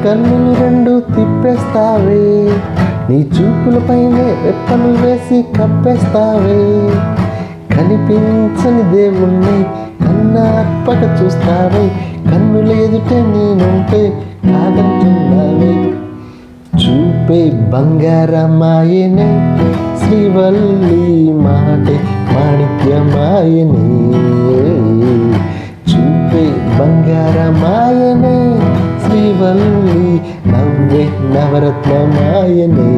కన్నులు రెండు తిప్పేస్తావే, నీ చూపులపైనే రెప్పలు వేసి కప్పేస్తావే. కనిపించని దేవుణ్ణి కన్నార్పక చూస్తావే, కన్నుల ఎదుటే నేనుంటే కాదంటున్నావే. చూపే బంగారమాయనే శ్రీవల్లి, మాటే మాణిక్యమాయనే. చూపే బంగారమాయనే శ్రీవల్లి, నవ్వే నవరత్నమాయనే.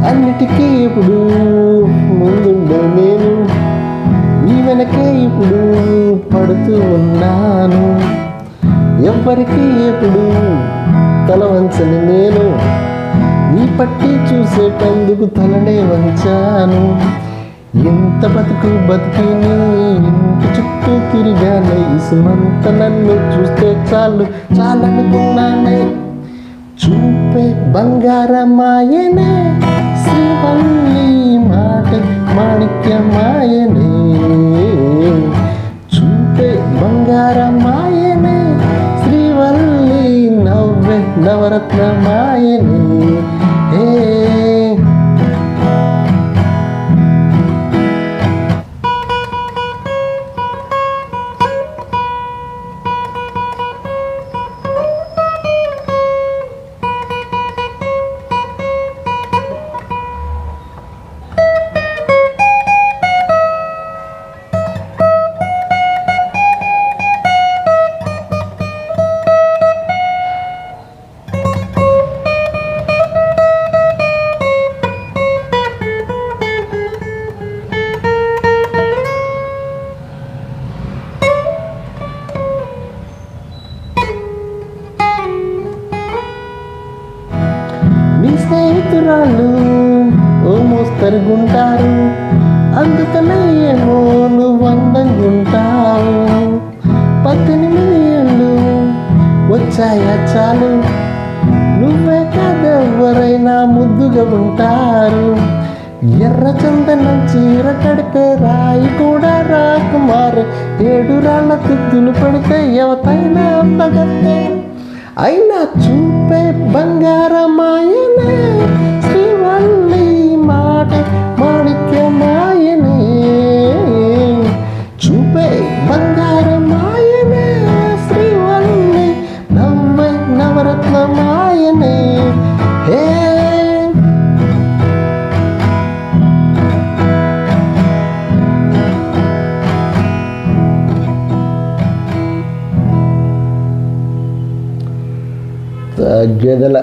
అన్నిటికీ ఇప్పుడు ముందుండే నేను, నీ వెనకే ఇప్పుడు పడుతూ ఉన్నాను. ఎవ్వరికి ఎప్పుడు తల వంచని నేను, నీ పట్టి చూసేటందుకు తలనే వంచాను. ఎంత బతుకు బతికి నీ ఇంటి చుట్టూ తిరిగానే, ఇసుమంత నన్ను చూస్తే చాలు చాలనుకున్నానే. చూపే బంగారమాయనే శ్రీవల్లి, మాట మాణిక్యమాయనే. చూపే బంగారమాయనే శ్రీవల్లి, నవ్వే నవరత్నమాయనే. నీ స్నేహితురాళ్ళు ఓ మోస్తరుగుంటారు, అందుకనే ఏమో నువ్వు అందంగుంటావు. 18 ఏళ్ళు వచ్చాయా చాలు, నువ్వే కాదెవ్వరైనా ముద్దుగా ఉంటారు. ఎర్ర చందనం చీర కడితే రాయి కూడా రాకుమారు, 7 రాళ్ళ తిత్తులు పెడితే ఎవతైనా అందగత్తే. అయినా చూపే బంగారమాయనే శ్రీవల్లి, మాట మాణిక్యమాయనే. చూపే బంగారమాయనే శ్రీవల్లి, నవ్వే నవరత్నమాయనే. గెదల